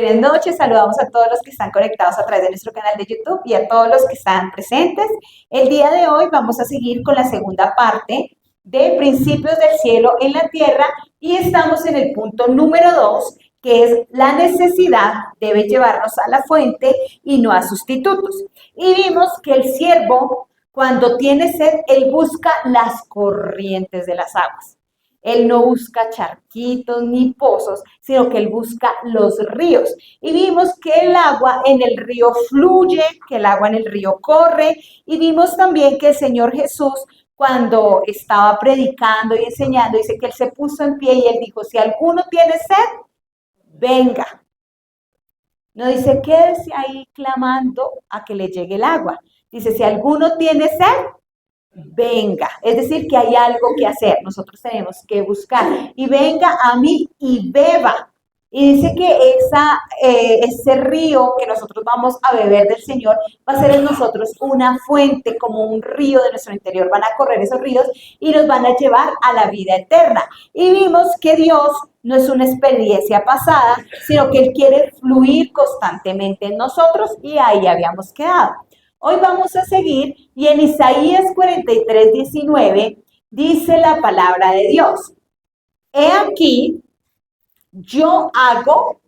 Buenas noches, saludamos a todos los que están conectados a través de nuestro canal de YouTube y a todos los que están presentes. El día de hoy vamos a seguir con la segunda parte de Principios del Cielo en la Tierra y estamos en el punto número 2, que es la necesidad debe llevarnos a la fuente y no a sustitutos. Y vimos que el siervo, cuando tiene sed, él busca las corrientes de las aguas. Él no busca charquitos ni pozos, sino que él busca los ríos. Y vimos que el agua en el río fluye, que el agua en el río corre. Y vimos también que el Señor Jesús, cuando estaba predicando y enseñando, dice que él se puso en pie y él dijo, si alguno tiene sed, venga. No dice, quédese ahí clamando a que le llegue el agua. Dice, si alguno tiene sed, venga, es decir, que hay algo que hacer, nosotros tenemos que buscar y venga a mí y beba. Y dice que ese río que nosotros vamos a beber del Señor va a ser en nosotros una fuente, como un río de nuestro interior. Van a correr esos ríos y nos van a llevar a la vida eterna. Y vimos que Dios no es una experiencia pasada, sino que Él quiere fluir constantemente en nosotros y ahí habíamos quedado. Hoy vamos a seguir y en Isaías 43:19 dice la palabra de Dios. He aquí, yo hago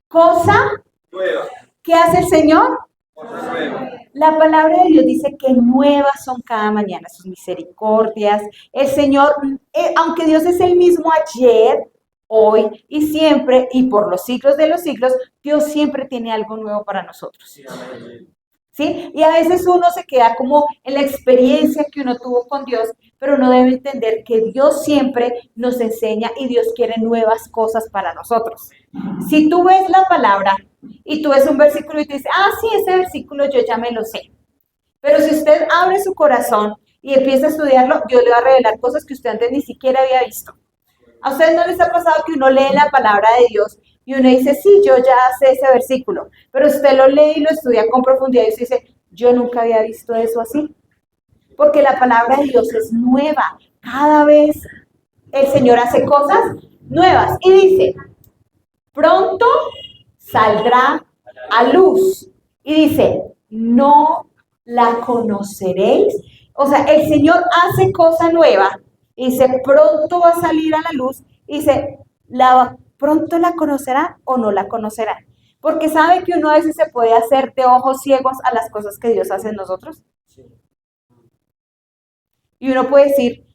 cosa nueva. ¿Qué hace el Señor? Cosa nueva. La palabra de Dios dice que nuevas son cada mañana sus misericordias. El Señor, aunque Dios es el mismo ayer, hoy y siempre y por los siglos de los siglos, Dios siempre tiene algo nuevo para nosotros. ¿Sí? Y a veces uno se queda como en la experiencia que uno tuvo con Dios, pero uno debe entender que Dios siempre nos enseña y Dios quiere nuevas cosas para nosotros. Si tú ves la palabra y tú ves un versículo y te dices, sí, ese versículo yo ya me lo sé. Pero si usted abre su corazón y empieza a estudiarlo, Dios le va a revelar cosas que usted antes ni siquiera había visto. ¿A ustedes no les ha pasado que uno lee la palabra de Dios y uno dice, sí, yo ya sé ese versículo, pero usted lo lee y lo estudia con profundidad y usted dice, yo nunca había visto eso así? Porque la palabra de Dios es nueva. Cada vez el Señor hace cosas nuevas. Y dice, pronto saldrá a luz. Y dice, no la conoceréis. O sea, el Señor hace cosa nueva. Y dice, pronto va a salir a la luz. Y dice, pronto la conocerán o no la conocerán. Porque sabe que uno a veces se puede hacer de ojos ciegos a las cosas que Dios hace en nosotros. Y uno puede decir,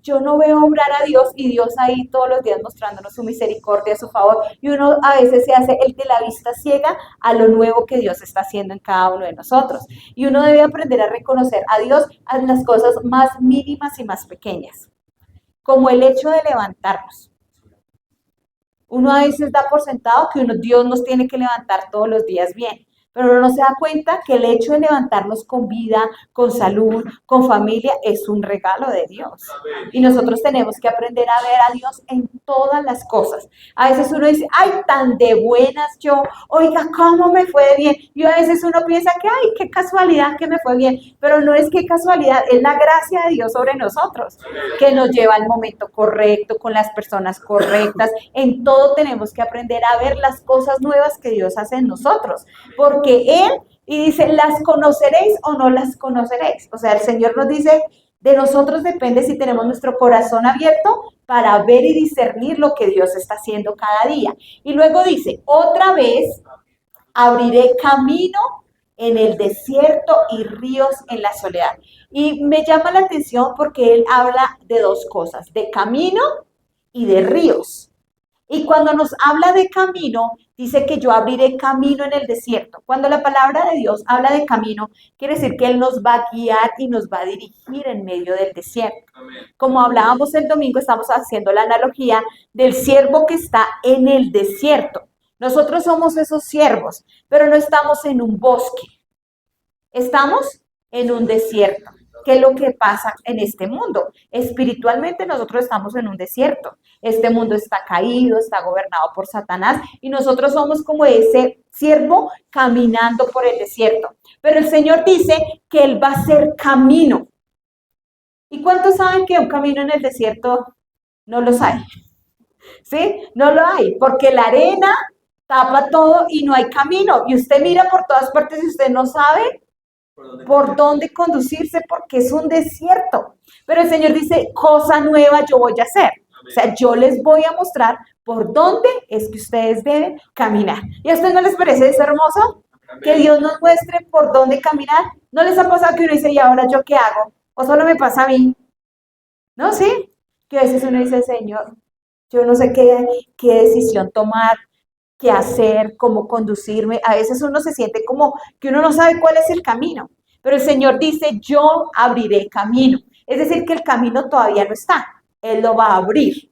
yo no veo obrar a Dios y Dios ahí todos los días mostrándonos su misericordia, su favor. Y uno a veces se hace el de la vista ciega a lo nuevo que Dios está haciendo en cada uno de nosotros. Y uno debe aprender a reconocer a Dios en las cosas más mínimas y más pequeñas, como el hecho de levantarnos. Uno a veces da por sentado que Dios nos tiene que levantar todos los días bien, pero uno no se da cuenta que el hecho de levantarnos con vida, con salud, con familia, es un regalo de Dios. Y nosotros tenemos que aprender a ver a Dios en todas las cosas. A veces uno dice, tan de buenas yo, oiga, ¿cómo me fue bien? Y a veces uno piensa que, qué casualidad que me fue bien, pero no es que casualidad, es la gracia de Dios sobre nosotros, que nos lleva al momento correcto, con las personas correctas. En todo tenemos que aprender a ver las cosas nuevas que Dios hace en nosotros, porque Él, y dice, ¿las conoceréis o no las conoceréis? O sea, el Señor nos dice, de nosotros depende si tenemos nuestro corazón abierto para ver y discernir lo que Dios está haciendo cada día. Y luego dice, otra vez abriré camino en el desierto y ríos en la soledad. Y me llama la atención porque Él habla de dos cosas, de camino y de ríos. Y cuando nos habla de camino, dice que yo abriré camino en el desierto. Cuando la palabra de Dios habla de camino, quiere decir que Él nos va a guiar y nos va a dirigir en medio del desierto. Amén. Como hablábamos el domingo, estamos haciendo la analogía del siervo que está en el desierto. Nosotros somos esos siervos, pero no estamos en un bosque. Estamos en un desierto. ¿Qué es lo que pasa en este mundo? Espiritualmente nosotros estamos en un desierto. Este mundo está caído, está gobernado por Satanás y nosotros somos como ese siervo caminando por el desierto. Pero el Señor dice que Él va a hacer camino. ¿Y cuántos saben que un camino en el desierto no los hay? ¿Sí? No lo hay, porque la arena tapa todo y no hay camino. Y usted mira por todas partes y usted no sabe por dónde conducirse porque es un desierto. Pero el Señor dice, cosa nueva yo voy a hacer. O sea, yo les voy a mostrar por dónde es que ustedes deben caminar. ¿Y a ustedes no les parece eso hermoso? Que Dios nos muestre por dónde caminar. ¿No les ha pasado que uno dice, ¿y ahora yo qué hago? ¿O solo me pasa a mí? ¿No? ¿Sí? Que a veces uno dice, Señor, yo no sé qué decisión tomar, qué hacer, cómo conducirme. A veces uno se siente como que uno no sabe cuál es el camino. Pero el Señor dice, yo abriré camino. Es decir, que el camino todavía no está. Él lo va a abrir.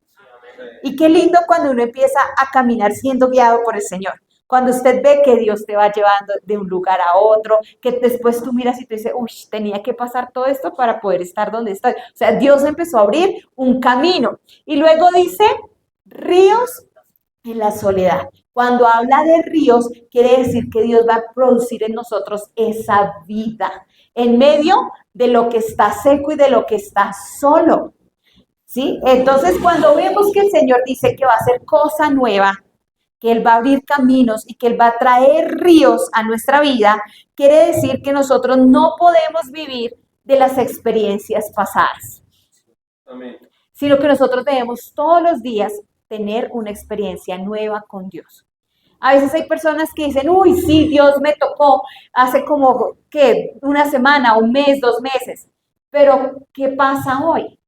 Y qué lindo cuando uno empieza a caminar siendo guiado por el Señor. Cuando usted ve que Dios te va llevando de un lugar a otro, que después tú miras y tú dices, uy, tenía que pasar todo esto para poder estar donde estoy. O sea, Dios empezó a abrir un camino. Y luego dice, ríos en la soledad. Cuando habla de ríos, quiere decir que Dios va a producir en nosotros esa vida, en medio de lo que está seco y de lo que está solo. ¿Sí? Entonces, cuando vemos que el Señor dice que va a hacer cosa nueva, que Él va a abrir caminos y que Él va a traer ríos a nuestra vida, quiere decir que nosotros no podemos vivir de las experiencias pasadas. Amén. Sino que nosotros debemos todos los días tener una experiencia nueva con Dios. A veces hay personas que dicen, uy, sí, Dios me tocó hace como, ¿qué? Una semana, un mes, 2 meses. Pero, ¿qué pasa hoy?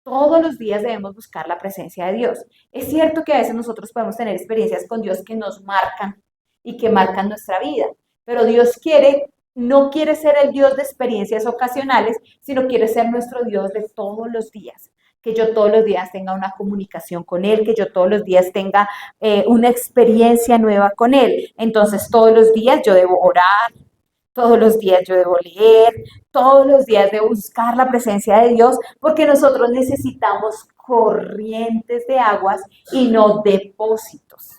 Todos los días debemos buscar la presencia de Dios. Es cierto que a veces nosotros podemos tener experiencias con Dios que nos marcan y que marcan nuestra vida, pero Dios no quiere ser el Dios de experiencias ocasionales, sino quiere ser nuestro Dios de todos los días. Que yo todos los días tenga una comunicación con Él, que yo todos los días tenga una experiencia nueva con Él. Entonces todos los días yo debo orar, todos los días yo debo leer, todos los días debo buscar la presencia de Dios, porque nosotros necesitamos corrientes de aguas y no depósitos.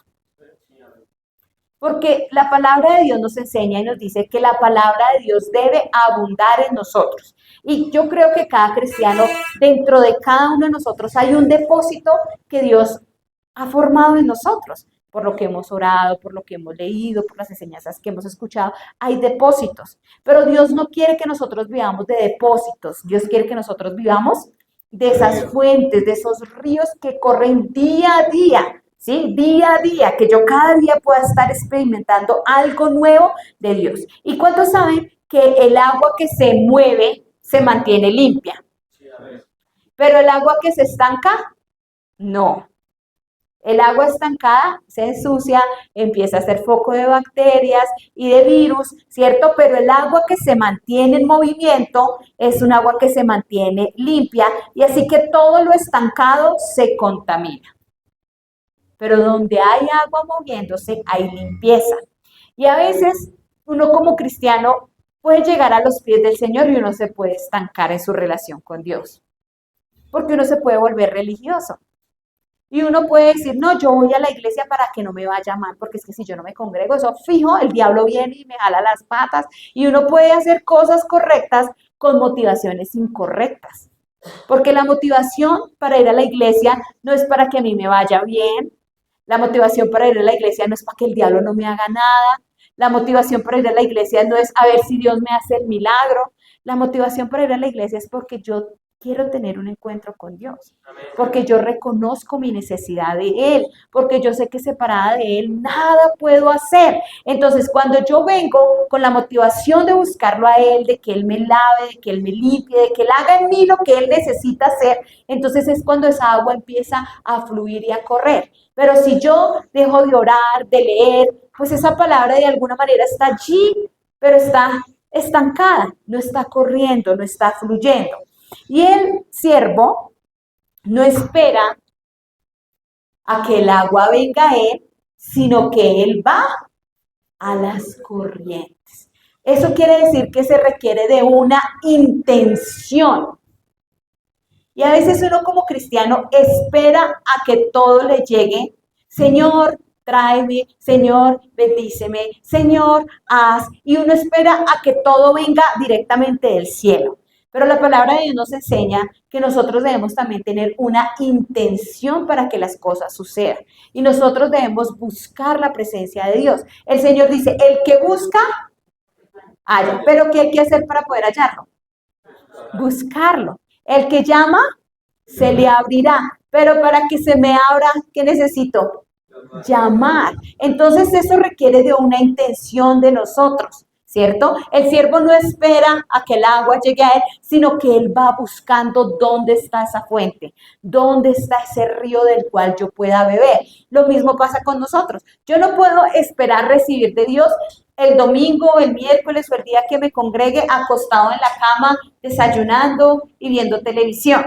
Porque la palabra de Dios nos enseña y nos dice que la palabra de Dios debe abundar en nosotros. Y yo creo que cada cristiano, dentro de cada uno de nosotros, hay un depósito que Dios ha formado en nosotros. Por lo que hemos orado, por lo que hemos leído, por las enseñanzas que hemos escuchado, hay depósitos. Pero Dios no quiere que nosotros vivamos de depósitos. Dios quiere que nosotros vivamos de esas fuentes, de esos ríos que corren día a día. ¿Sí? Día a día, que yo cada día pueda estar experimentando algo nuevo de Dios. ¿Y cuántos saben que el agua que se mueve se mantiene limpia? Pero el agua que se estanca, no. El agua estancada se ensucia, empieza a ser foco de bacterias y de virus, ¿cierto? Pero el agua que se mantiene en movimiento es un agua que se mantiene limpia y así que todo lo estancado se contamina. Pero donde hay agua moviéndose, hay limpieza. Y a veces uno como cristiano puede llegar a los pies del Señor y uno se puede estancar en su relación con Dios. Porque uno se puede volver religioso. Y uno puede decir, no, yo voy a la iglesia para que no me vaya mal, porque es que si yo no me congrego, eso fijo, el diablo viene y me jala las patas. Y uno puede hacer cosas correctas con motivaciones incorrectas. Porque la motivación para ir a la iglesia no es para que a mí me vaya bien. La motivación para ir a la iglesia no es para que el diablo no me haga nada. La motivación para ir a la iglesia no es a ver si Dios me hace el milagro. La motivación para ir a la iglesia es porque yo quiero tener un encuentro con Dios. Porque yo reconozco mi necesidad de Él. Porque yo sé que separada de Él nada puedo hacer. Entonces, cuando yo vengo con la motivación de buscarlo a Él, de que Él me lave, de que Él me limpie, de que Él haga en mí lo que Él necesita hacer, entonces es cuando esa agua empieza a fluir y a correr. Pero si yo dejo de orar, de leer, pues esa palabra de alguna manera está allí, pero está estancada, no está corriendo, no está fluyendo. Y el siervo no espera a que el agua venga a él, sino que él va a las corrientes. Eso quiere decir que se requiere de una intención. Y a veces uno como cristiano espera a que todo le llegue. Señor, tráeme, Señor, bendíceme, Señor, haz. Y uno espera a que todo venga directamente del cielo. Pero la palabra de Dios nos enseña que nosotros debemos también tener una intención para que las cosas sucedan. Y nosotros debemos buscar la presencia de Dios. El Señor dice, el que busca, halla. Pero ¿qué hay que hacer para poder hallarlo? Buscarlo. El que llama, se le abrirá. Pero para que se me abra, ¿qué necesito? Llamar. Entonces eso requiere de una intención de nosotros, ¿cierto? El siervo no espera a que el agua llegue a él, sino que él va buscando dónde está esa fuente, dónde está ese río del cual yo pueda beber. Lo mismo pasa con nosotros. Yo no puedo esperar recibir de Dios el domingo, el miércoles o el día que me congregue acostado en la cama, desayunando y viendo televisión.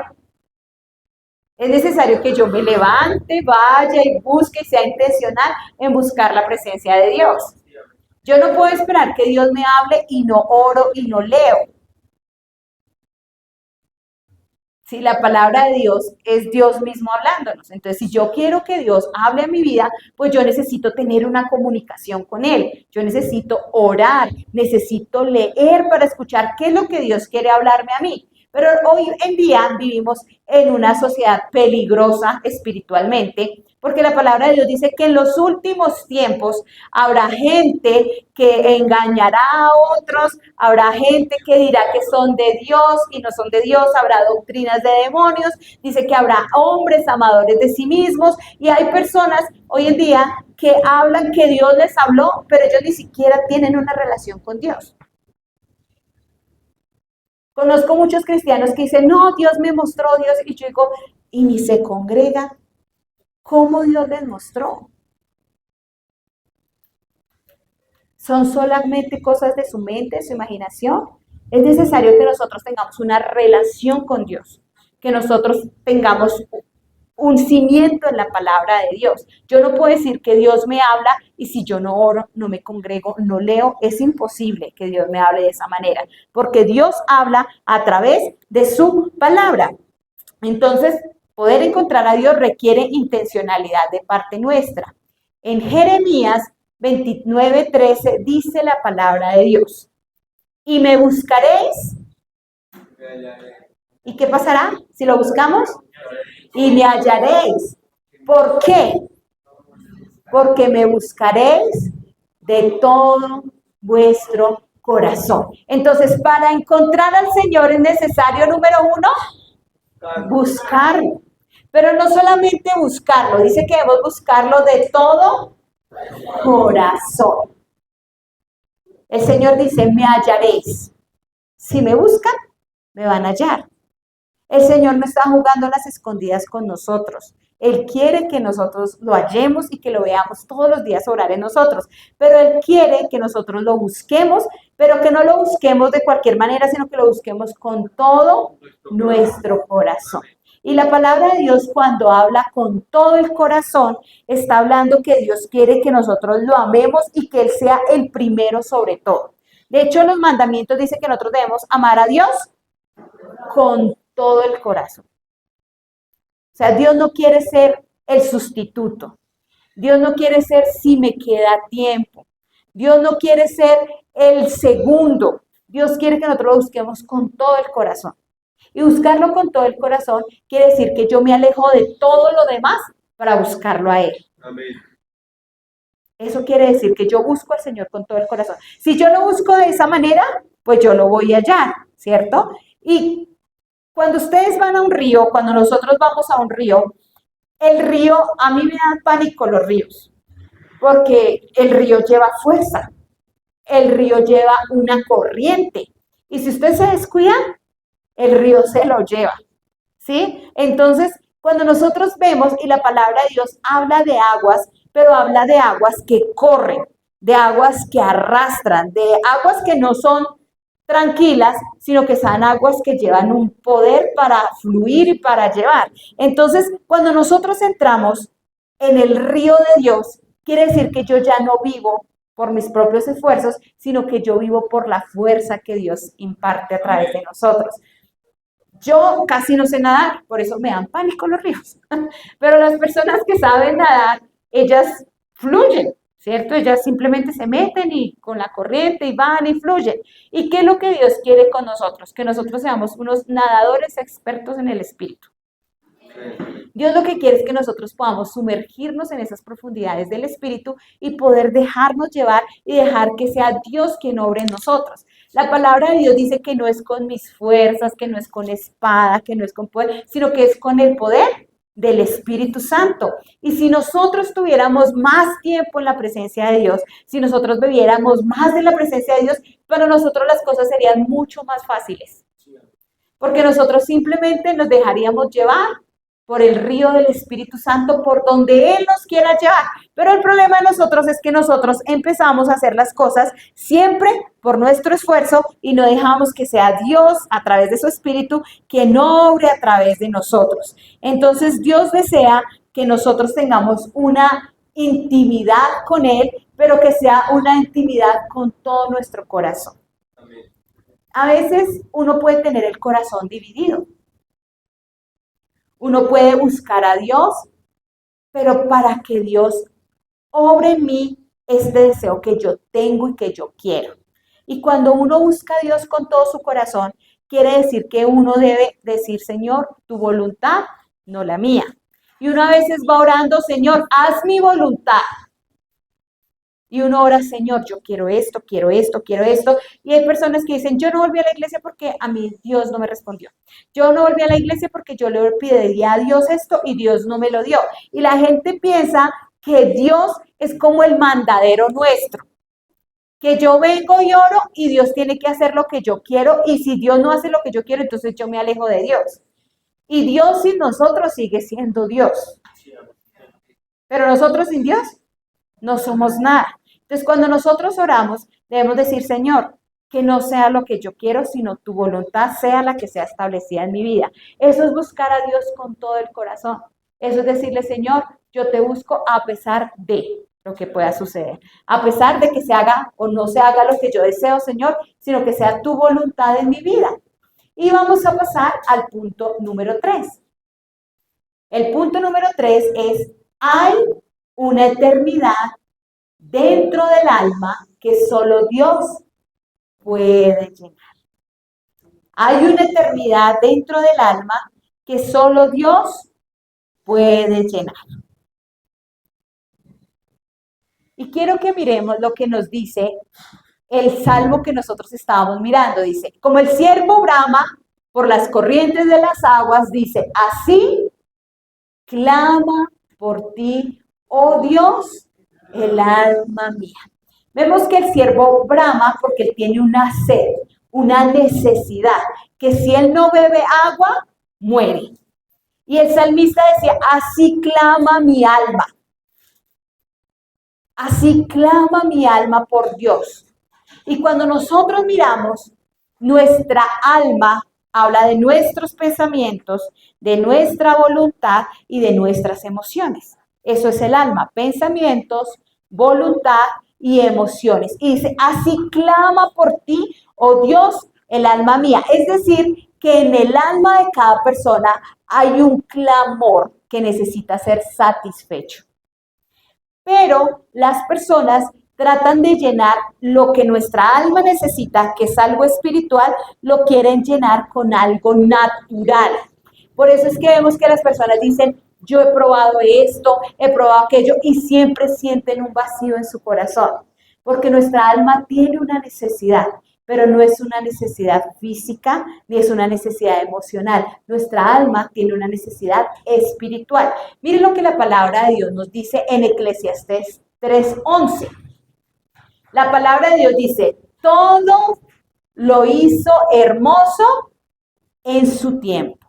Es necesario que yo me levante, vaya y busque y sea intencional en buscar la presencia de Dios. Yo no puedo esperar que Dios me hable y no oro y no leo. Si la palabra de Dios es Dios mismo hablándonos. Entonces, si yo quiero que Dios hable a mi vida, pues yo necesito tener una comunicación con Él. Yo necesito orar, necesito leer para escuchar qué es lo que Dios quiere hablarme a mí. Pero hoy en día vivimos en una sociedad peligrosa espiritualmente, porque la palabra de Dios dice que en los últimos tiempos habrá gente que engañará a otros, habrá gente que dirá que son de Dios y no son de Dios, habrá doctrinas de demonios, dice que habrá hombres amadores de sí mismos y hay personas hoy en día que hablan que Dios les habló, pero ellos ni siquiera tienen una relación con Dios. Conozco muchos cristianos que dicen, no, Dios me mostró, Dios, y yo digo, y ni se congrega. ¿Cómo Dios les mostró? ¿Son solamente cosas de su mente, de su imaginación? Es necesario que nosotros tengamos una relación con Dios, que nosotros tengamos un cimiento en la palabra de Dios. Yo no puedo decir que Dios me habla y si yo no oro, no me congrego, no leo, es imposible que Dios me hable de esa manera, porque Dios habla a través de su palabra. Entonces, poder encontrar a Dios requiere intencionalidad de parte nuestra. En Jeremías 29:13 dice la palabra de Dios, y me buscaréis. ¿Y qué pasará si lo buscamos? Y me hallaréis. ¿Por qué? Porque me buscaréis de todo vuestro corazón. Entonces, para encontrar al Señor es necesario, número uno, buscarlo. Pero no solamente buscarlo, dice que debemos buscarlo de todo corazón. El Señor dice, me hallaréis. Si me buscan, me van a hallar. El Señor no está jugando a las escondidas con nosotros. Él quiere que nosotros lo hallemos y que lo veamos todos los días orar en nosotros. Pero Él quiere que nosotros lo busquemos, pero que no lo busquemos de cualquier manera, sino que lo busquemos con todo nuestro corazón. Y la palabra de Dios, cuando habla con todo el corazón, está hablando que Dios quiere que nosotros lo amemos y que Él sea el primero sobre todo. De hecho, los mandamientos dicen que nosotros debemos amar a Dios con todo el corazón. O sea, Dios no quiere ser el sustituto. Dios no quiere ser si me queda tiempo. Dios no quiere ser el segundo. Dios quiere que nosotros lo busquemos con todo el corazón. Y buscarlo con todo el corazón quiere decir que yo me alejo de todo lo demás para buscarlo a Él. Amén. Eso quiere decir que yo busco al Señor con todo el corazón. Si yo lo busco de esa manera, pues yo lo voy a hallar, ¿cierto? Y cuando ustedes van a un río, cuando nosotros vamos a un río, el río, a mí me dan pánico los ríos, porque el río lleva fuerza, el río lleva una corriente, y si usted se descuida, el río se lo lleva, ¿sí? Entonces, cuando nosotros vemos, y la palabra de Dios habla de aguas, pero habla de aguas que corren, de aguas que arrastran, de aguas que no son tranquilas, sino que son aguas que llevan un poder para fluir y para llevar. Entonces, cuando nosotros entramos en el río de Dios, quiere decir que yo ya no vivo por mis propios esfuerzos, sino que yo vivo por la fuerza que Dios imparte a través de nosotros. Yo casi no sé nadar, por eso me dan pánico los ríos. Pero las personas que saben nadar, ellas fluyen, ¿cierto? Ellas simplemente se meten y con la corriente y van y fluyen. ¿Y qué es lo que Dios quiere con nosotros? Que nosotros seamos unos nadadores expertos en el Espíritu. Dios lo que quiere es que nosotros podamos sumergirnos en esas profundidades del Espíritu y poder dejarnos llevar y dejar que sea Dios quien obre en nosotros. La palabra de Dios dice que no es con mis fuerzas, que no es con espada, que no es con poder, sino que es con el poder del Espíritu Santo. Y si nosotros tuviéramos más tiempo en la presencia de Dios, si nosotros bebiéramos más de la presencia de Dios, para nosotros las cosas serían mucho más fáciles. Porque nosotros simplemente nos dejaríamos llevar por el río del Espíritu Santo, por donde Él nos quiera llevar. Pero el problema de nosotros es que nosotros empezamos a hacer las cosas siempre por nuestro esfuerzo y no dejamos que sea Dios a través de su Espíritu quien obre a través de nosotros. Entonces Dios desea que nosotros tengamos una intimidad con Él, pero que sea una intimidad con todo nuestro corazón. A veces uno puede tener el corazón dividido. Uno puede buscar a Dios, pero para que Dios obre en mí este deseo que yo tengo y que yo quiero. Y cuando uno busca a Dios con todo su corazón, quiere decir que uno debe decir, Señor, tu voluntad, no la mía. Y uno a veces va orando, Señor, haz mi voluntad. Y uno ora, Señor, yo quiero esto, quiero esto, quiero esto. Y hay personas que dicen, yo no volví a la iglesia porque a mí Dios no me respondió. Yo no volví a la iglesia porque yo le pediría a Dios esto y Dios no me lo dio. Y la gente piensa que Dios es como el mandadero nuestro. Que yo vengo y oro y Dios tiene que hacer lo que yo quiero. Y si Dios no hace lo que yo quiero, entonces yo me alejo de Dios. Y Dios sin nosotros sigue siendo Dios. Pero nosotros sin Dios no somos nada. Entonces, cuando nosotros oramos, debemos decir, Señor, que no sea lo que yo quiero, sino tu voluntad sea la que sea establecida en mi vida. Eso es buscar a Dios con todo el corazón. Eso es decirle, Señor, yo te busco a pesar de lo que pueda suceder. A pesar de que se haga o no se haga lo que yo deseo, Señor, sino que sea tu voluntad en mi vida. Y vamos a pasar al punto número 3. El punto número 3 es, hay una eternidad dentro del alma que solo Dios puede llenar. Hay una eternidad dentro del alma que solo Dios puede llenar. Y quiero que miremos lo que nos dice el salmo que nosotros estábamos mirando. Dice, como el ciervo brama por las corrientes de las aguas, dice, así clama por ti, oh Dios, el alma mía. Vemos que el siervo brama porque él tiene una sed, una necesidad, que si él no bebe agua, muere. Y el salmista decía, así clama mi alma. Así clama mi alma por Dios. Y cuando nosotros miramos, nuestra alma habla de nuestros pensamientos, de nuestra voluntad y de nuestras emociones. Eso es el alma, pensamientos, voluntad y emociones. Y dice, así clama por ti, oh Dios, el alma mía. Es decir, que en el alma de cada persona hay un clamor que necesita ser satisfecho. Pero las personas tratan de llenar lo que nuestra alma necesita, que es algo espiritual, lo quieren llenar con algo natural. Por eso es que vemos que las personas dicen, yo he probado esto, he probado aquello, y siempre sienten un vacío en su corazón, porque nuestra alma tiene una necesidad, pero no es una necesidad física, ni es una necesidad emocional. Nuestra alma tiene una necesidad espiritual. Miren lo que la palabra de Dios nos dice en Eclesiastés 3:11. La palabra de Dios dice, todo lo hizo hermoso en su tiempo.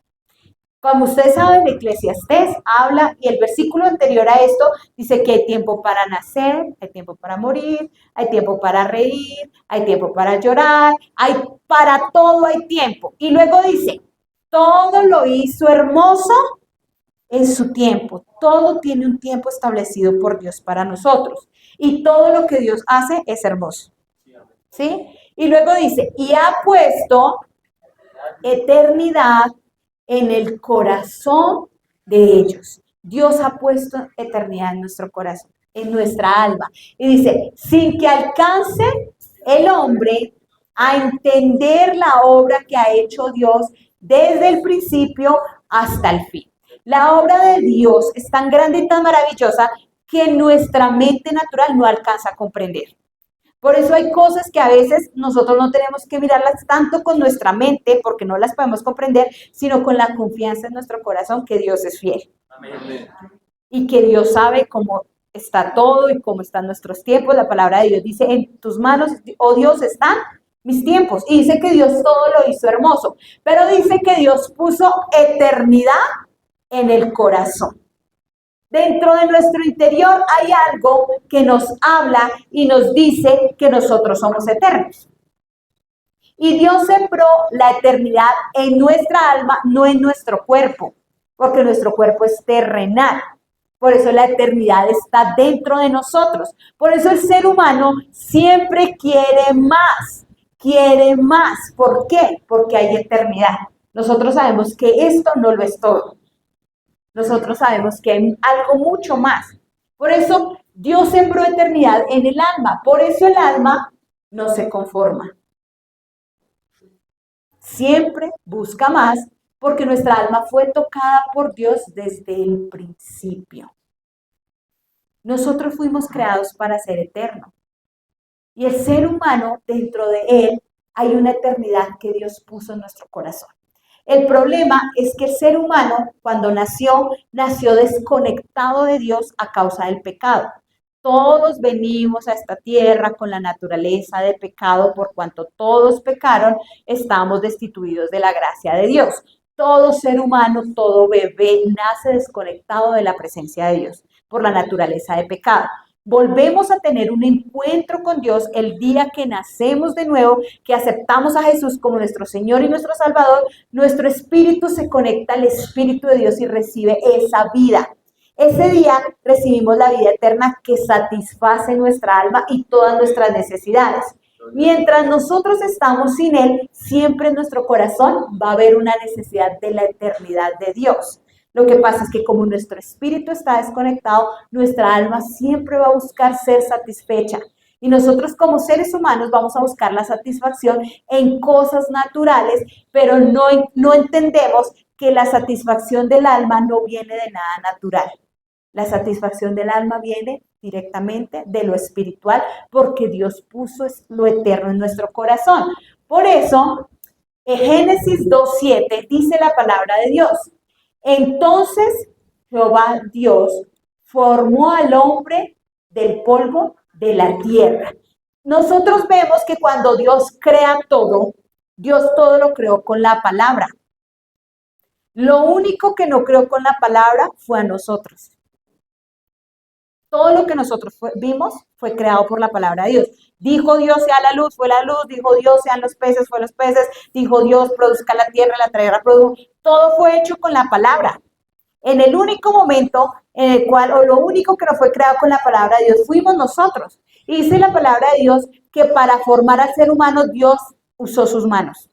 Como ustedes saben, Eclesiastés habla, y el versículo anterior a esto dice que hay tiempo para nacer, hay tiempo para morir, hay tiempo para reír, hay tiempo para llorar, hay para todo hay tiempo. Y luego dice, todo lo hizo hermoso en su tiempo. Todo tiene un tiempo establecido por Dios para nosotros. Y todo lo que Dios hace es hermoso. ¿Sí? Y luego dice, y ha puesto eternidad en el corazón de ellos. Dios ha puesto eternidad en nuestro corazón. en nuestra alma. Y dice, sin que alcance el hombre a entender la obra que ha hecho Dios desde el principio hasta el fin. La obra de Dios es tan grande y tan maravillosa que nuestra mente natural no alcanza a comprender. Por eso hay cosas que a veces nosotros no tenemos que mirarlas tanto con nuestra mente, porque no las podemos comprender, sino con la confianza en nuestro corazón que Dios es fiel. Amén. Y que Dios sabe cómo está todo y cómo están nuestros tiempos. La palabra de Dios dice, en tus manos, oh Dios, están mis tiempos. Y dice que Dios todo lo hizo hermoso, pero dice que Dios puso eternidad en el corazón. Dentro de nuestro interior hay algo que nos habla y nos dice que nosotros somos eternos. Y Dios sembró la eternidad en nuestra alma, no en nuestro cuerpo, porque nuestro cuerpo es terrenal. Por eso la eternidad está dentro de nosotros. Por eso el ser humano siempre quiere más, quiere más. ¿Por qué? Porque hay eternidad. Nosotros sabemos que esto no lo es todo. Nosotros sabemos que hay algo mucho más. Por eso Dios sembró eternidad en el alma. Por eso el alma no se conforma. Siempre busca más porque nuestra alma fue tocada por Dios desde el principio. Nosotros fuimos creados para ser eternos. Y el ser humano, dentro de él, hay una eternidad que Dios puso en nuestro corazón. El problema es que el ser humano, cuando nació desconectado de Dios a causa del pecado. Todos venimos a esta tierra con la naturaleza de pecado, por cuanto todos pecaron, estamos destituidos de la gracia de Dios. Todo ser humano, todo bebé nace desconectado de la presencia de Dios por la naturaleza de pecado. Volvemos a tener un encuentro con Dios el día que nacemos de nuevo, que aceptamos a Jesús como nuestro Señor y nuestro Salvador. Nuestro espíritu se conecta al Espíritu de Dios y recibe esa vida. Ese día recibimos la vida eterna que satisface nuestra alma y todas nuestras necesidades. Mientras nosotros estamos sin Él, siempre en nuestro corazón va a haber una necesidad de la eternidad de Dios. Lo que pasa es que como nuestro espíritu está desconectado, nuestra alma siempre va a buscar ser satisfecha. Y nosotros como seres humanos vamos a buscar la satisfacción en cosas naturales, pero no entendemos que la satisfacción del alma no viene de nada natural. La satisfacción del alma viene directamente de lo espiritual, porque Dios puso lo eterno en nuestro corazón. Por eso, en Génesis 2:7 dice la palabra de Dios. Entonces Jehová Dios formó al hombre del polvo de la tierra. Nosotros vemos que cuando Dios crea todo, Dios todo lo creó con la palabra. Lo único que no creó con la palabra fue a nosotros. Todo lo que nosotros vimos fue creado por la palabra de Dios. Dijo Dios sea la luz, fue la luz. Dijo Dios sean los peces, fue los peces. Dijo Dios produzca la tierra produjo. Todo fue hecho con la palabra. En el único momento en el cual, o lo único que no fue creado con la palabra de Dios, fuimos nosotros. Y dice la palabra de Dios que para formar al ser humano, Dios usó sus manos.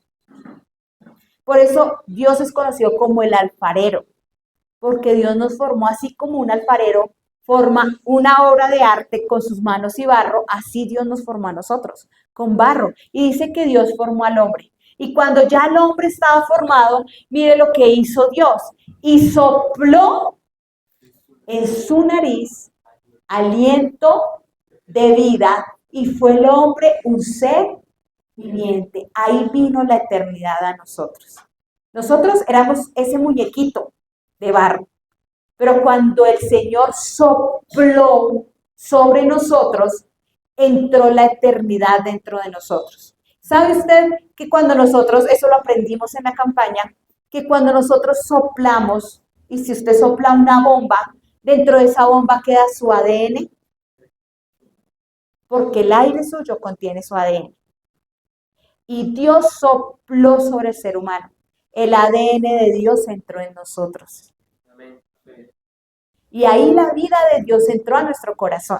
Por eso Dios es conocido como el alfarero, porque Dios nos formó así como un alfarero forma una obra de arte con sus manos y barro, así Dios nos formó a nosotros, con barro. Y dice que Dios formó al hombre. Y cuando ya el hombre estaba formado, mire lo que hizo Dios. Y sopló en su nariz aliento de vida y fue el hombre un ser viviente. Ahí vino la eternidad a nosotros. Nosotros éramos ese muñequito de barro. Pero cuando el Señor sopló sobre nosotros, entró la eternidad dentro de nosotros. ¿Sabe usted que cuando nosotros, eso lo aprendimos en la campaña, que cuando nosotros soplamos, y si usted sopla una bomba, dentro de esa bomba queda su ADN? Porque el aire suyo contiene su ADN. Y Dios sopló sobre el ser humano. El ADN de Dios entró en nosotros. Y ahí la vida de Dios entró a nuestro corazón.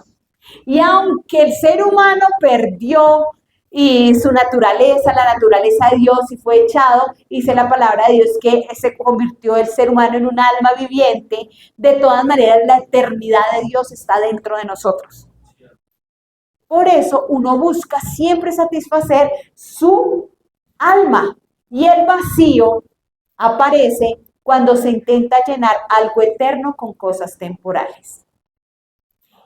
Y aunque el ser humano perdió y su naturaleza, la naturaleza de Dios, y fue echado, dice la palabra de Dios que se convirtió el ser humano en un alma viviente. De todas maneras, la eternidad de Dios está dentro de nosotros. Por eso uno busca siempre satisfacer su alma, y el vacío aparece cuando se intenta llenar algo eterno con cosas temporales.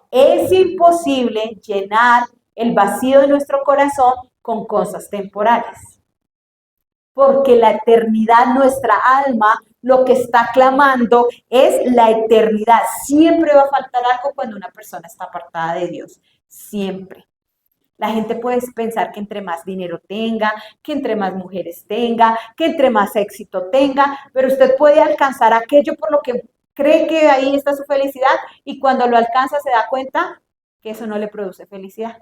Es imposible llenar el vacío de nuestro corazón con cosas temporales, porque la eternidad, nuestra alma, lo que está clamando es la eternidad. Siempre va a faltar algo cuando una persona está apartada de Dios, siempre. La gente puede pensar que entre más dinero tenga, que entre más mujeres tenga, que entre más éxito tenga, pero usted puede alcanzar aquello por lo que cree que ahí está su felicidad, y cuando lo alcanza se da cuenta que eso no le produce felicidad.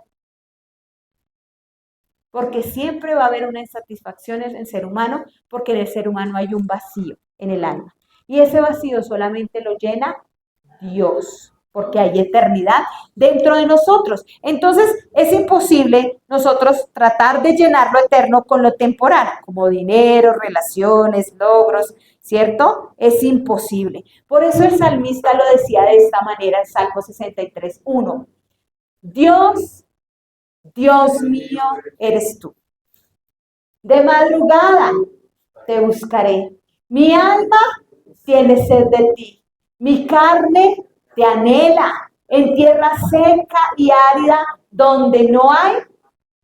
Porque siempre va a haber una insatisfacción en el ser humano, porque en el ser humano hay un vacío en el alma. Y ese vacío solamente lo llena Dios, porque hay eternidad dentro de nosotros. Entonces es imposible nosotros tratar de llenar lo eterno con lo temporal, como dinero, relaciones, logros, ¿cierto? Es imposible. Por eso el salmista lo decía de esta manera en Salmo 63:1. Dios, Dios mío, eres tú. De madrugada te buscaré. Mi alma tiene sed de ti. Mi carne te anhela en tierra seca y árida donde no hay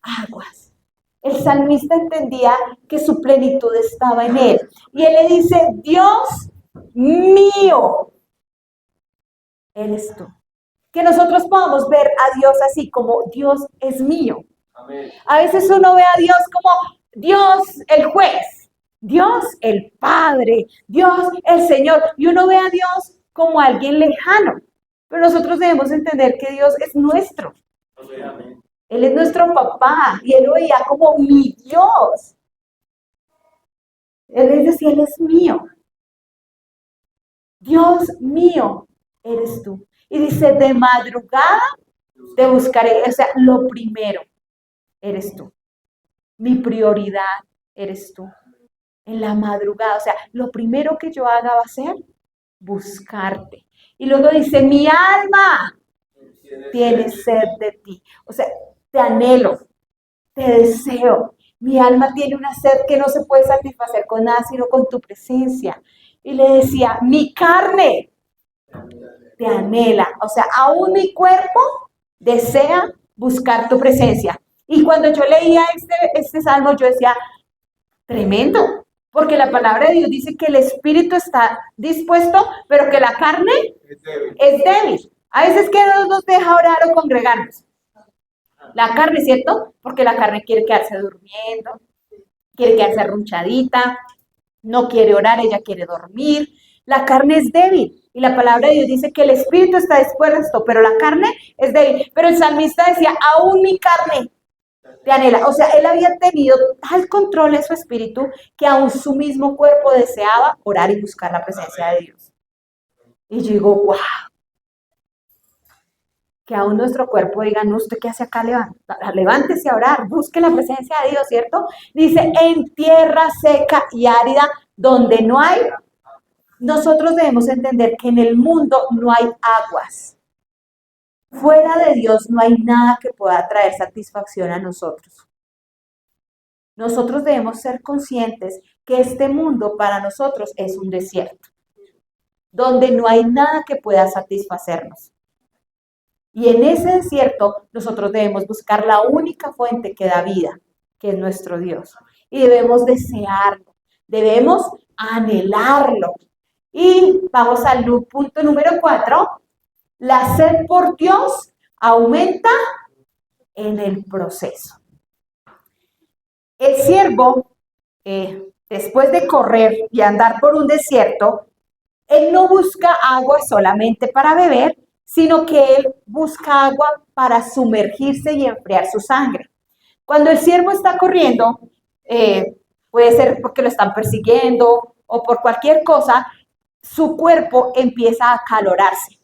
aguas. El salmista entendía que su plenitud estaba en él. Y él le dice, Dios mío, eres tú. Que nosotros podamos ver a Dios así, como Dios es mío. Amén. A veces uno ve a Dios como Dios el juez, Dios el Padre, Dios el Señor, y uno ve a Dios como alguien lejano. Pero nosotros debemos entender que Dios es nuestro. Amén. Él es nuestro papá, y él lo veía como mi Dios. Él decía, él es mío. Dios mío, eres tú. Y dice, de madrugada te buscaré. O sea, lo primero eres tú. Mi prioridad eres tú. En la madrugada, o sea, lo primero que yo haga va a ser buscarte. Y luego dice, mi alma tiene sed de ti. O sea, te anhelo, te deseo. Mi alma tiene una sed que no se puede satisfacer con nada, sino con tu presencia. Y le decía, mi carne te anhela. O sea, aún mi cuerpo desea buscar tu presencia. Y cuando yo leía este salmo, yo decía, tremendo, porque la palabra de Dios dice que el espíritu está dispuesto, pero que la carne es débil. A veces que no nos deja orar o congregarnos. La carne, ¿cierto? Porque la carne quiere quedarse durmiendo, quiere quedarse arrunchadita, no quiere orar, ella quiere dormir. La carne es débil. Y la palabra de Dios dice que el espíritu está dispuesto, pero la carne es débil. Pero el salmista decía, aún mi carne te anhela. O sea, él había tenido tal control en su espíritu que aún su mismo cuerpo deseaba orar y buscar la presencia de Dios. Y yo digo, wow. Que aún nuestro cuerpo diga, no, ¿usted qué hace acá? Levántese a orar, busque la presencia de Dios, ¿cierto? Dice, en tierra seca y árida, donde no hay. Nosotros debemos entender que en el mundo no hay aguas. Fuera de Dios no hay nada que pueda traer satisfacción a nosotros. Nosotros debemos ser conscientes que este mundo para nosotros es un desierto, donde no hay nada que pueda satisfacernos. Y en ese desierto nosotros debemos buscar la única fuente que da vida, que es nuestro Dios. Y debemos desearlo, debemos anhelarlo. Y vamos al punto número 4. La sed por Dios aumenta en el proceso. El siervo, después de correr y andar por un desierto, él no busca agua solamente para beber, sino que él busca agua para sumergirse y enfriar su sangre. Cuando el siervo está corriendo, puede ser porque lo están persiguiendo o por cualquier cosa, su cuerpo empieza a acalorarse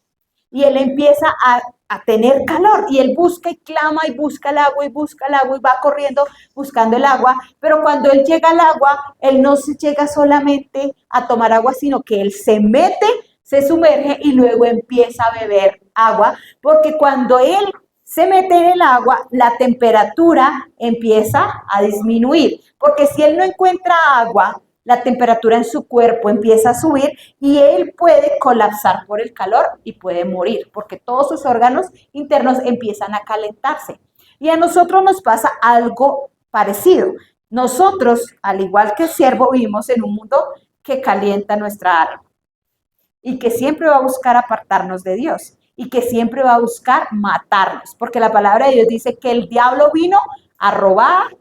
y él empieza a a tener calor y él busca y clama y busca el agua y busca el agua y va corriendo buscando el agua, pero cuando él llega al agua, él no se llega solamente a tomar agua, sino que él se mete, se sumerge y luego empieza a beber agua, porque cuando él se mete en el agua, la temperatura empieza a disminuir, porque si él no encuentra agua, la temperatura en su cuerpo empieza a subir y él puede colapsar por el calor y puede morir, porque todos sus órganos internos empiezan a calentarse. Y a nosotros nos pasa algo parecido. Nosotros, al igual que el siervo, vivimos en un mundo que calienta nuestra alma y que siempre va a buscar apartarnos de Dios y que siempre va a buscar matarnos, porque la palabra de Dios dice que el diablo vino a robar,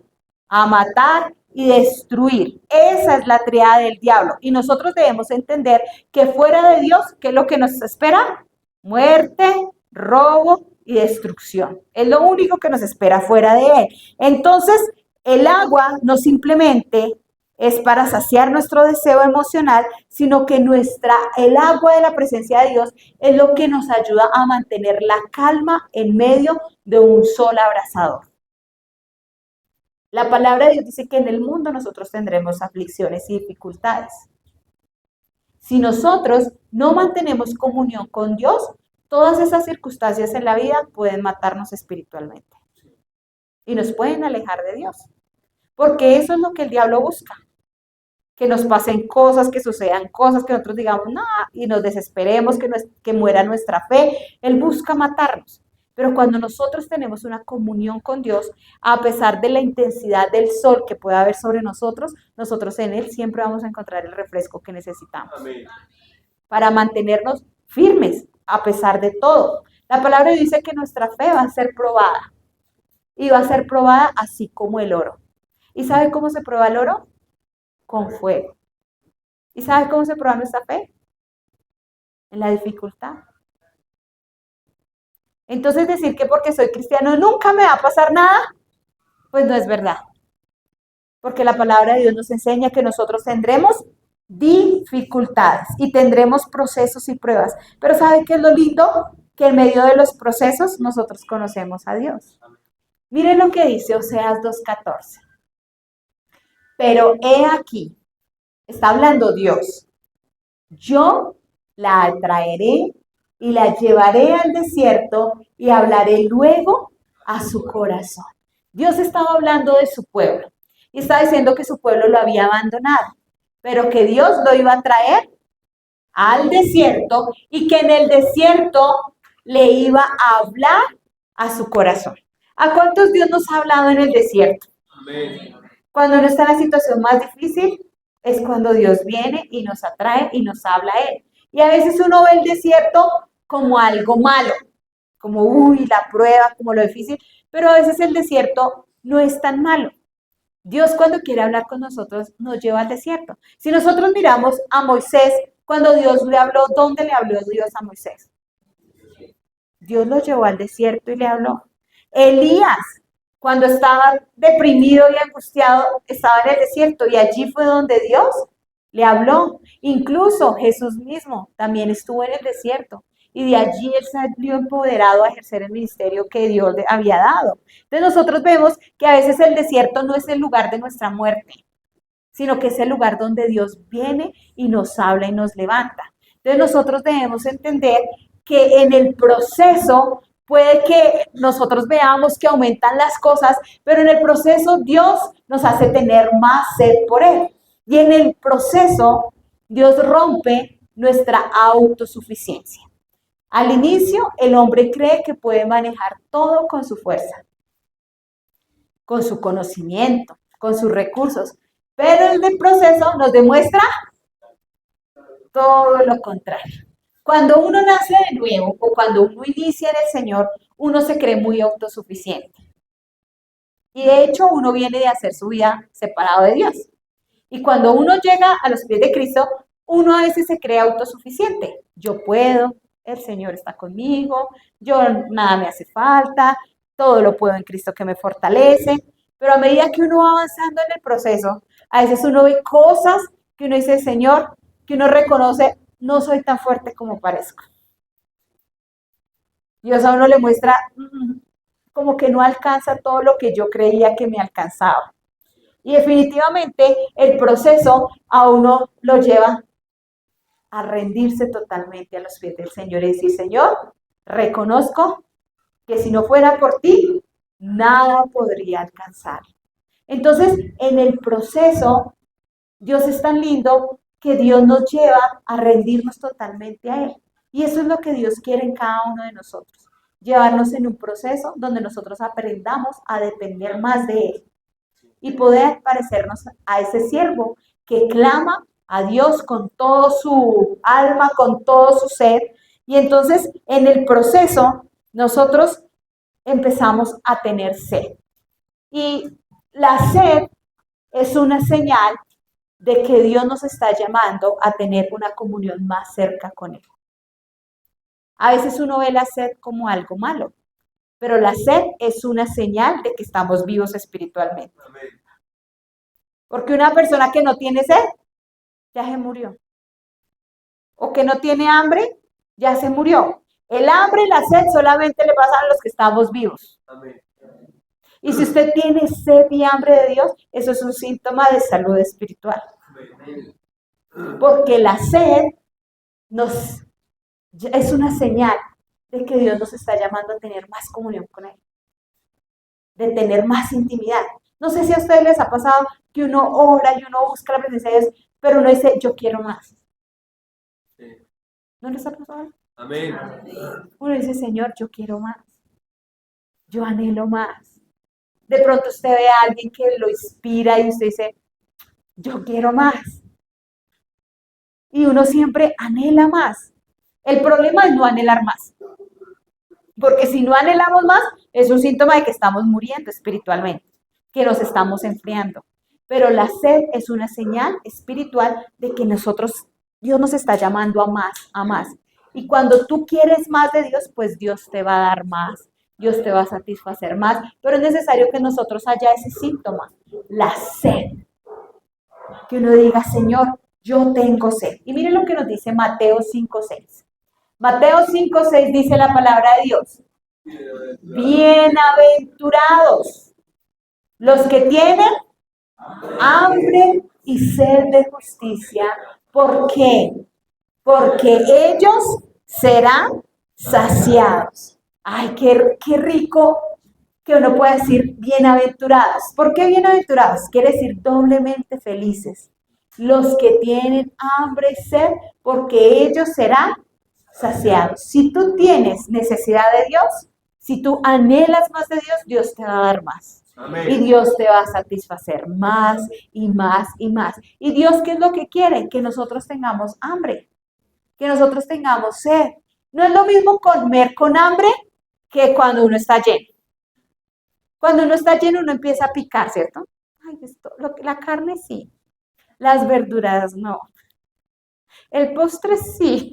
a matar y destruir. Esa es la triada del diablo. Y nosotros debemos entender que fuera de Dios, ¿qué es lo que nos espera? Muerte, robo y destrucción. Es lo único que nos espera fuera de Él. Entonces, el agua no simplemente es para saciar nuestro deseo emocional, sino que el agua de la presencia de Dios es lo que nos ayuda a mantener la calma en medio de un sol abrasador. La palabra de Dios dice que en el mundo nosotros tendremos aflicciones y dificultades. Si nosotros no mantenemos comunión con Dios, todas esas circunstancias en la vida pueden matarnos espiritualmente y nos pueden alejar de Dios, porque eso es lo que el diablo busca, que nos pasen cosas, que sucedan cosas, que nosotros digamos nada y nos desesperemos, que muera nuestra fe. Él busca matarnos. Pero cuando nosotros tenemos una comunión con Dios, a pesar de la intensidad del sol que pueda haber sobre nosotros, nosotros en Él siempre vamos a encontrar el refresco que necesitamos. Amén. Para mantenernos firmes a pesar de todo. La palabra dice que nuestra fe va a ser probada. Y va a ser probada así como el oro. ¿Y sabe cómo se prueba el oro? Con fuego. ¿Y sabe cómo se prueba nuestra fe? En la dificultad. Entonces decir que porque soy cristiano nunca me va a pasar nada, pues no es verdad. Porque la palabra de Dios nos enseña que nosotros tendremos dificultades y tendremos procesos y pruebas. Pero ¿sabe qué es lo lindo? Que en medio de los procesos nosotros conocemos a Dios. Miren lo que dice Oseas 2:14. Pero he aquí, está hablando Dios, yo la atraeré y la llevaré al desierto y hablaré luego a su corazón. Dios estaba hablando de su pueblo y estaba diciendo que su pueblo lo había abandonado, pero que Dios lo iba a traer al desierto y que en el desierto le iba a hablar a su corazón. ¿A cuántos Dios nos ha hablado en el desierto? Amén. Cuando uno está en la situación más difícil, es cuando Dios viene y nos atrae y nos habla a Él. Y a veces uno ve el desierto como algo malo, como, uy, la prueba, como lo difícil, pero a veces el desierto no es tan malo. Dios cuando quiere hablar con nosotros nos lleva al desierto. Si nosotros miramos a Moisés, cuando Dios le habló, ¿dónde le habló Dios a Moisés? Dios lo llevó al desierto y le habló. Elías, cuando estaba deprimido y angustiado, estaba en el desierto y allí fue donde Dios le habló. Incluso Jesús mismo también estuvo en el desierto y de allí él salió empoderado a ejercer el ministerio que Dios le había dado. Entonces nosotros vemos que a veces el desierto no es el lugar de nuestra muerte, sino que es el lugar donde Dios viene y nos habla y nos levanta. Entonces nosotros debemos entender que en el proceso puede que nosotros veamos que aumentan las cosas, pero en el proceso Dios nos hace tener más sed por Él. Y en el proceso Dios rompe nuestra autosuficiencia. Al inicio, el hombre cree que puede manejar todo con su fuerza, con su conocimiento, con sus recursos, pero el proceso nos demuestra todo lo contrario. Cuando uno nace de nuevo o cuando uno inicia en el Señor, uno se cree muy autosuficiente. Y de hecho uno viene de hacer su vida separado de Dios. Y cuando uno llega a los pies de Cristo, uno a veces se cree autosuficiente. Yo puedo, el Señor está conmigo, yo nada me hace falta, todo lo puedo en Cristo que me fortalece. Pero a medida que uno va avanzando en el proceso, a veces uno ve cosas que uno dice, Señor, que uno reconoce, no soy tan fuerte como parezco. Dios a uno le muestra como que no alcanza todo lo que yo creía que me alcanzaba. Y definitivamente el proceso a uno lo lleva a rendirse totalmente a los pies del Señor y decir, Señor, reconozco que si no fuera por ti, nada podría alcanzar. Entonces, en el proceso, Dios es tan lindo que Dios nos lleva a rendirnos totalmente a Él. Y eso es lo que Dios quiere en cada uno de nosotros. Llevarnos en un proceso donde nosotros aprendamos a depender más de Él y poder parecernos a ese siervo que clama a Dios con todo su alma, con todo su ser. Y entonces en el proceso nosotros empezamos a tener sed. Y la sed es una señal de que Dios nos está llamando a tener una comunión más cerca con Él. A veces uno ve la sed como algo malo, pero la sed es una señal de que estamos vivos espiritualmente. Porque una persona que no tiene sed, ya se murió. O que no tiene hambre, ya se murió. El hambre y la sed solamente le pasan a los que estamos vivos. Amén. Y si usted tiene sed y hambre de Dios, eso es un síntoma de salud espiritual. Porque la sed es una señal de que Dios nos está llamando a tener más comunión con Él, de tener más intimidad. No sé si a ustedes les ha pasado que uno ora y uno busca la presencia de Dios, pero uno dice, yo quiero más. ¿No les ha pasado? Amén. Uno dice, Señor, yo quiero más. Yo anhelo más. De pronto usted ve a alguien que lo inspira y usted dice, yo quiero más. Y uno siempre anhela más. El problema es no anhelar más. Porque si no anhelamos más, es un síntoma de que estamos muriendo espiritualmente, que nos estamos enfriando. Pero la sed es una señal espiritual de que Dios nos está llamando a más, a más. Y cuando tú quieres más de Dios, pues Dios te va a dar más, Dios te va a satisfacer más. Pero es necesario que nosotros haya ese síntoma, la sed. Que uno diga, Señor, yo tengo sed. Y miren lo que nos dice Mateo 5:6. Mateo 5:6 dice la palabra de Dios. Bienaventurados los que tienen hambre y sed de justicia. ¿Por qué? Porque ellos serán saciados. Ay, qué rico que uno pueda decir bienaventurados. ¿Por qué bienaventurados? Quiere decir doblemente felices. Los que tienen hambre y sed, porque ellos serán saciados. Si tú tienes necesidad de Dios, si tú anhelas más de Dios, Dios te va a dar más. Amén. Y Dios te va a satisfacer más y más y más. Y Dios, ¿qué es lo que quiere? Que nosotros tengamos hambre, que nosotros tengamos sed. No es lo mismo comer con hambre que cuando uno está lleno. Cuando uno está lleno, uno empieza a picar, ¿cierto? Ay, la carne sí, las verduras no. El postre sí,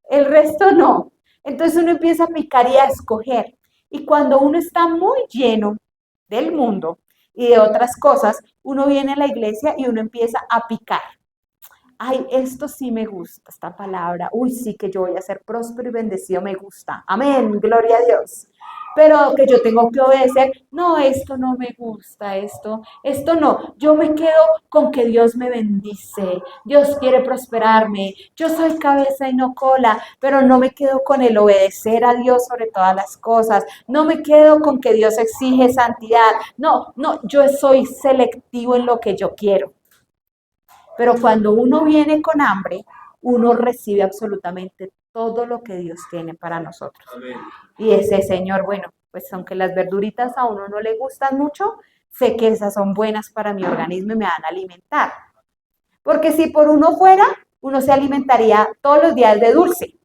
el resto no. Entonces uno empieza a picar y a escoger. Y cuando uno está muy lleno del mundo y de otras cosas, uno viene a la iglesia y uno empieza a picar. Ay, esto sí me gusta, esta palabra. Uy, sí que yo voy a ser próspero y bendecido, me gusta. Amén, gloria a Dios. Pero que yo tengo que obedecer, no, esto no me gusta, esto no. Yo me quedo con que Dios me bendice, Dios quiere prosperarme, yo soy cabeza y no cola, pero no me quedo con el obedecer a Dios sobre todas las cosas, no me quedo con que Dios exige santidad, no, yo soy selectivo en lo que yo quiero. Pero cuando uno viene con hambre, uno recibe absolutamente todo lo que Dios tiene para nosotros. Amén. Y ese Señor, bueno, pues aunque las verduritas a uno no le gustan mucho, sé que esas son buenas para mi organismo y me van a alimentar. Porque si por uno fuera, uno se alimentaría todos los días de dulce.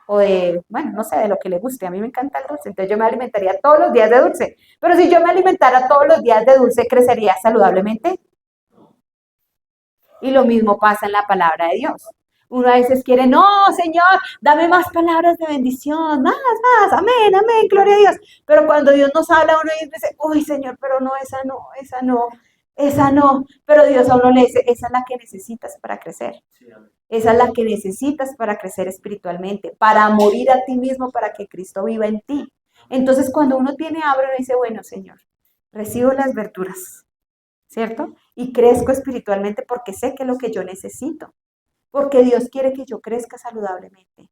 O de, bueno, no sé, de lo que le guste. A mí me encanta el dulce, entonces yo me alimentaría todos los días de dulce. Pero si yo me alimentara todos los días de dulce, ¿crecería saludablemente? Y lo mismo pasa en la palabra de Dios. Uno a veces quiere, no, Señor, dame más palabras de bendición, más, amén, amén, gloria a Dios. Pero cuando Dios nos habla, uno dice, uy, Señor, pero no, esa no. esa no, pero Dios a uno le dice, esa es la que necesitas para crecer. Esa es la que necesitas para crecer espiritualmente, para morir a ti mismo, para que Cristo viva en ti. Entonces, cuando uno tiene hambre, uno dice, bueno, Señor, recibo las verduras, ¿cierto? Y crezco espiritualmente porque sé que es lo que yo necesito. Porque Dios quiere que yo crezca saludablemente.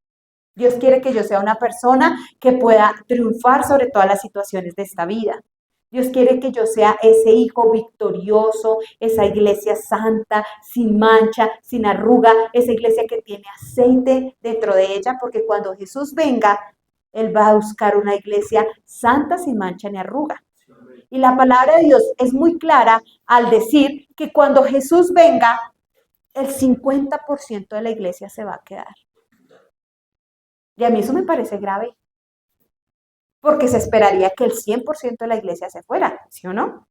Dios quiere que yo sea una persona que pueda triunfar sobre todas las situaciones de esta vida. Dios quiere que yo sea ese hijo victorioso, esa iglesia santa, sin mancha, sin arruga, esa iglesia que tiene aceite dentro de ella, porque cuando Jesús venga, Él va a buscar una iglesia santa, sin mancha ni arruga. Y la palabra de Dios es muy clara al decir que cuando Jesús venga, el 50% de la iglesia se va a quedar. Y a mí eso me parece grave, porque se esperaría que el 100% de la iglesia se fuera, ¿sí o no?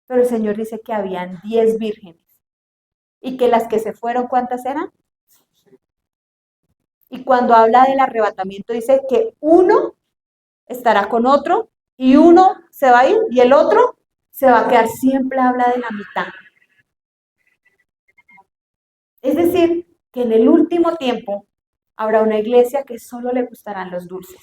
Pero el Señor dice que habían 10 vírgenes y que las que se fueron, ¿cuántas eran? Y cuando habla del arrebatamiento dice que uno estará con otro y uno se va a ir y el otro se va a quedar. Siempre habla de la mitad. Es decir, que en el último tiempo habrá una iglesia que solo le gustarán los dulces.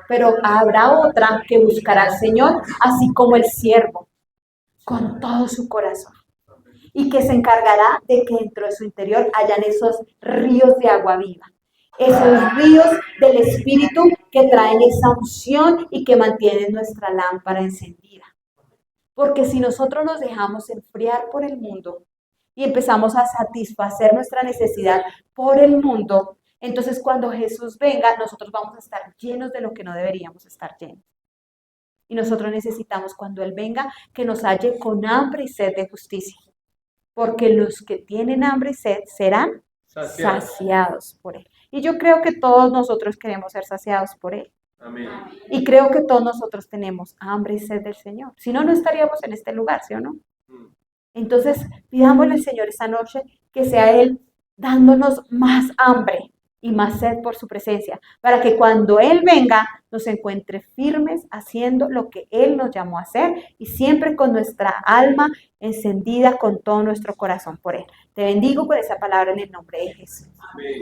Pero habrá otra que buscará al Señor, así como el siervo, con todo su corazón. Y que se encargará de que dentro de su interior hayan esos ríos de agua viva. Esos ríos del Espíritu que traen esa unción y que mantienen nuestra lámpara encendida. Porque si nosotros nos dejamos enfriar por el mundo y empezamos a satisfacer nuestra necesidad por el mundo, entonces cuando Jesús venga, nosotros vamos a estar llenos de lo que no deberíamos estar llenos. Y nosotros necesitamos cuando Él venga que nos halle con hambre y sed de justicia. Porque los que tienen hambre y sed serán saciados por Él. Y yo creo que todos nosotros queremos ser saciados por Él. Amén. Y creo que todos nosotros tenemos hambre y sed del Señor. Si no, no estaríamos en este lugar, ¿sí o no? Entonces, pidámosle al Señor esta noche que sea Él dándonos más hambre y más sed por su presencia, para que cuando Él venga nos encuentre firmes haciendo lo que Él nos llamó a hacer y siempre con nuestra alma encendida con todo nuestro corazón por Él. Te bendigo con esa palabra en el nombre de Jesús. Amén.